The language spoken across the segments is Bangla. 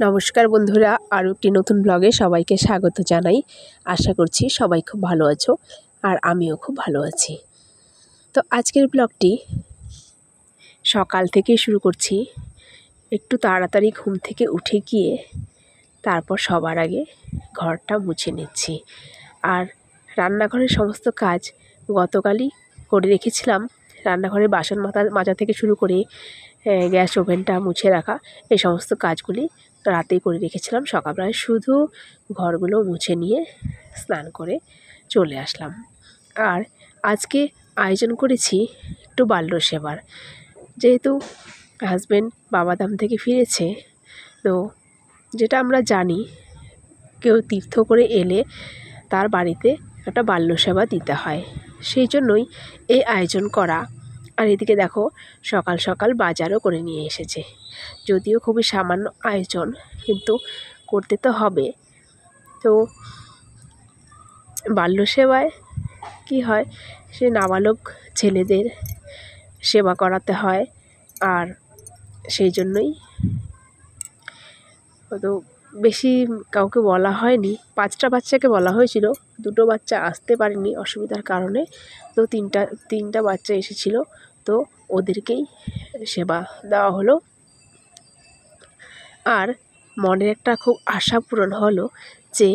নমস্কার বন্ধুরা, আরও একটি নতুন ব্লগে সবাইকে স্বাগত জানাই। আশা করছি সবাই খুব ভালো আছো আর আমিও খুব ভালো আছি। তো আজকের ব্লগটি সকাল থেকে শুরু করছি। একটু তাড়াতাড়ি ঘুম থেকে উঠে গিয়ে তারপর সবার আগে ঘরটা মুছে নিচ্ছি। আর রান্নাঘরের সমস্ত কাজ গতকালই করে রেখেছিলাম। রান্নাঘরের বাসন মাজা থেকে শুরু করে গ্যাস ওভেনটা মুছে রাখা, এই সমস্ত কাজগুলি রাতেই করে রেখেছিলাম। সকালবেলায় শুধু ঘরগুলো মুছে নিয়ে স্নান করে চলে আসলাম। আর আজকে আয়োজন করেছি একটু বাল্য সেবার। যেহেতু হাজব্যান্ড বাবাধাম থেকে ফিরেছে, তো যেটা আমরা জানি কেউ তীর্থ করে এলে তার বাড়িতে একটা বাল্য সেবা দিতে হয়, সেই জন্যই এই আয়োজন করা। আর এদিকে দেখো সকাল সকাল বাজারও করে নিয়ে এসেছে। যদিও খুবই সামান্য আয়োজন, কিন্তু করতে তো হবে। তো বাল্য সেবায় কী হয়, সে নাবালক ছেলেদের সেবা করাতে হয়। আর সেই জন্যই তো বেশি কাউকে বলা হয়নি। 5টা বাচ্চাকে বলা হয়েছিল, 2টো বাচ্চা আসতে পারেনি অসুবিধার কারণে। তো তিনটা বাচ্চা এসেছিল, তো ওদেরকেই সেবা দেওয়া হলো। আর মনের একটা খুব আশা পূরণ হলো যে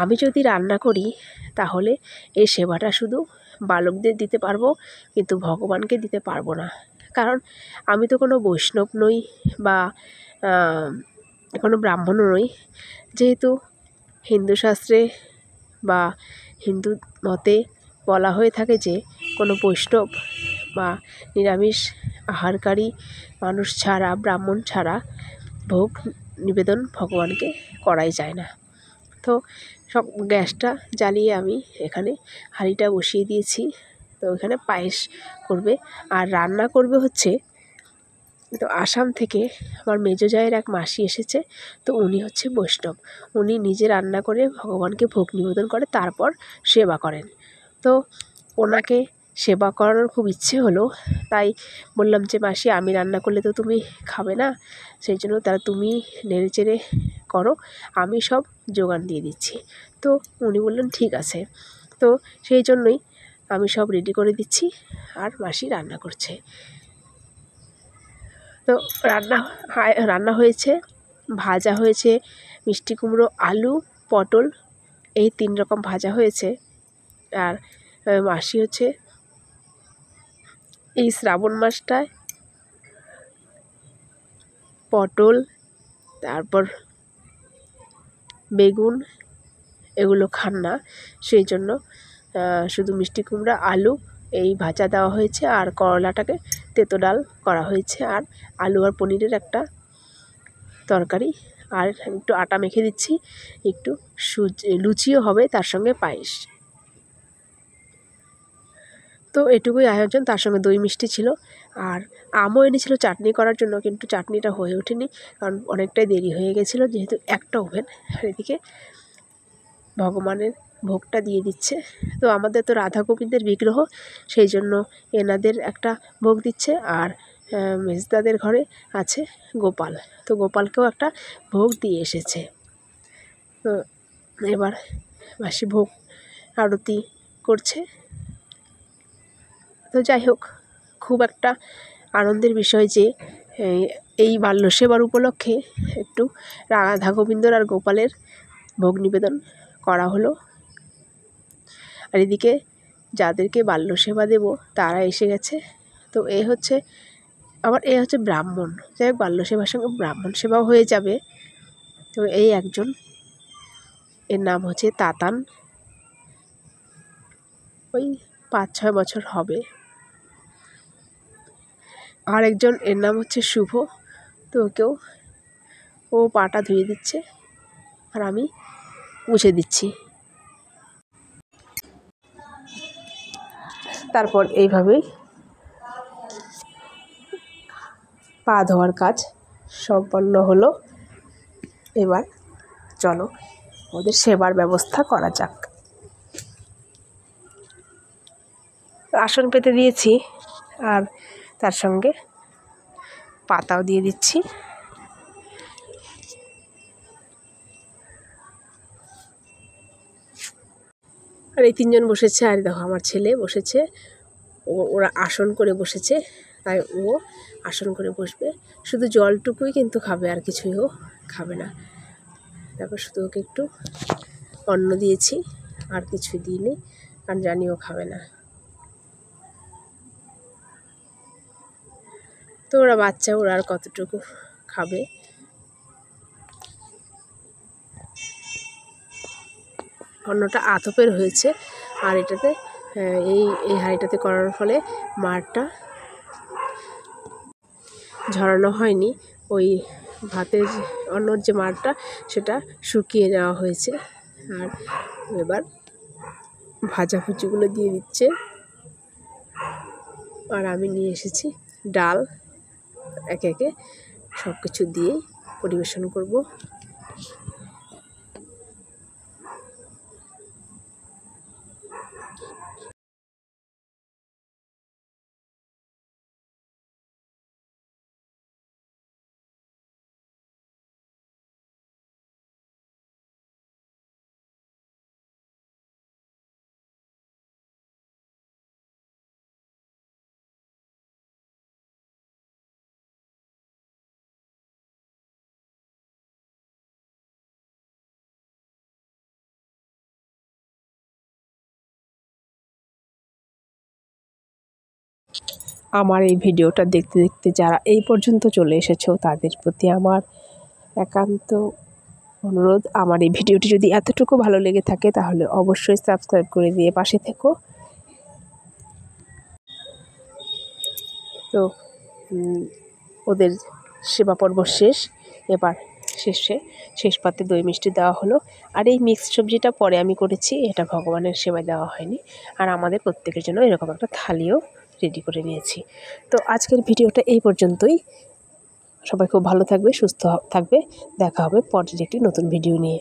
আমি যদি রান্না করি তাহলে এই সেবাটা শুধু বালকদের দিতে পারবো, কিন্তু ভগবানকে দিতে পারবো না। কারণ আমি তো কোনো বৈষ্ণব নই বা কোনো ব্রাহ্মণও নই। যেহেতু হিন্দু শাস্ত্রে বা হিন্দু মতে বলা হয়ে থাকে যে কোনো বৈষ্ণব বা নিরামিষ আহারকারী মানুষ ছাড়া, ব্রাহ্মণ ছাড়া ভোগ নিবেদন ভগবানকে করাই যায় না। তো সব গ্যাসটা জ্বালিয়ে আমি এখানে হাঁড়িটা বসিয়ে দিয়েছি। তো এখানে পায়েস করবে আর রান্না করবে হচ্ছে, তো আসাম থেকে আমার মেজো জায়ের এক মাসি এসেছে। তো উনি হচ্ছে বৈষ্ণব, উনি নিজে রান্না করে ভগবানকে ভোগ নিবেদন করে, তারপর সেবা করেন। তো ওনাকে সেবা করানোর খুব ইচ্ছে হলো, তাই বললাম যে মাসি আমি রান্না করলে তো তুমি খাবে না, সেই জন্য তারা তুমি নেড়ে চেড়ে করো, আমি সব জোগান দিয়ে দিচ্ছি। তো উনি বললেন ঠিক আছে। তো সেই জন্যই আমি সব রেডি করে দিচ্ছি আর মাসি রান্না করছে। তো রান্না হয়েছে, ভাজা হয়েছে মিষ্টি কুমড়ো, আলু, পটল, এই 3 রকম ভাজা হয়েছে। আর মাসি হচ্ছে এই শ্রাবণ মাসটায় পটল, তারপর বেগুন এগুলো খান না, সেই জন্য শুধু মিষ্টি কুমড়া, আলু এই ভাজা দেওয়া হয়েছে। আর করলাটাকে তেতো ডাল করা হয়েছে, আর আলু আর পনিরের একটা তরকারি। আর একটু আটা মেখে দিচ্ছি, একটু লুচিও হবে, তার সঙ্গে পায়েস। তো এটুকুই আয়োজন, তার সঙ্গে দই মিষ্টি ছিল। আর আমও এনেছিল চাটনি করার জন্য, কিন্তু চাটনিটা হয়ে ওঠেনি কারণ অনেকটাই দেরি হয়ে গেছিলো, যেহেতু একটা ওভেন। আর এদিকে ভগবানের ভোগটা দিয়ে দিচ্ছে। তো আমাদের তো রাধা গোবিন্দের বিগ্রহ, সেই জন্য এনাদের একটা ভোগ দিচ্ছে। আর মেজদাদের ঘরে আছে গোপাল, তো গোপালকেও একটা ভোগ দিয়ে এসেছে। তো এবার মাসি ভোগ আরতি করছে। তো যাই হোক, খুব একটা আনন্দের বিষয় যে এই বাল্য সেবার উপলক্ষে একটু রাধা গোবিন্দর আর গোপালের ভোগ নিবেদন করা হলো। আর এদিকে যাদেরকে বাল্য সেবা দেব তারা এসে গেছে। তো এ হচ্ছে ব্রাহ্মণ, যাই হোক বাল্য সেবার সঙ্গে ব্রাহ্মণ সেবাও হয়ে যাবে। তো এই একজন, এর নাম হচ্ছে তাতান, ওই 5-6 বছর হবে। আর একজন, এর নাম হচ্ছে শুভ। তো ও পাটা ধুয়ে দিচ্ছে আর আমি মুছে দিচ্ছি। তারপর এইভাবেই পা ধোয়ার কাজ সম্পন্ন হলো। এবার চলো ওদের সেবার ব্যবস্থা করা যাক। আসন পেতে দিয়েছি আর তার সঙ্গে পাতাও দিয়ে দিচ্ছি। আর এই তিনজন বসেছে, আর দেখো আমার ছেলে বসেছে, ওরা আসন করে বসেছে, তাই ও আসন করে বসবে, শুধু জলটুকুই কিন্তু খাবে, আর কিছুই ও খাবে না। তারপর শুধু ওকে একটু অন্ন দিয়েছি, আর কিছুই দিইনি, কারণ জানি ও খাবে না। তো ওরা বাচ্চা, ওরা আর কতটুকু খাবে। অন্নটা আতপের হয়েছে, আর এটাতে এই হাঁড়িটাতে করার ফলে মারটা ঝরানো হয়নি, ওই ভাতের অন্নর যে মারটা সেটা শুকিয়ে নেওয়া হয়েছে। আর এবার ভাজাভুজিগুলো দিয়ে দিচ্ছে, আর আমি নিয়ে এসেছি ডাল, একে একে সব কিছু দিয়েই পরিবেশন করব। আমার এই ভিডিওটা দেখতে দেখতে যারা এই পর্যন্ত চলে এসেছো, তাদের প্রতি আমার একান্ত অনুরোধ, আমার এই ভিডিওটি যদি এতটুকু ভালো লেগে থাকে তাহলে অবশ্যই সাবস্ক্রাইব করে দিয়ে পাশে থেকো। তো ওদের সেবা পর্ব শেষ, এবার শেষ পাতে দই মিষ্টি দেওয়া হলো। আর এই মিক্সড সবজিটা পরে আমি করেছি, এটা ভগবানের সেবায় দেওয়া হয়নি। আর আমাদের প্রত্যেকের জন্য এরকম একটা থালিও রেডি করে নিয়েছি। তো আজকের ভিডিওটা এই পর্যন্তই। সবাই খুব ভালো থাকবে, সুস্থ থাকবে, দেখা হবে পরের একটি নতুন ভিডিও নিয়ে।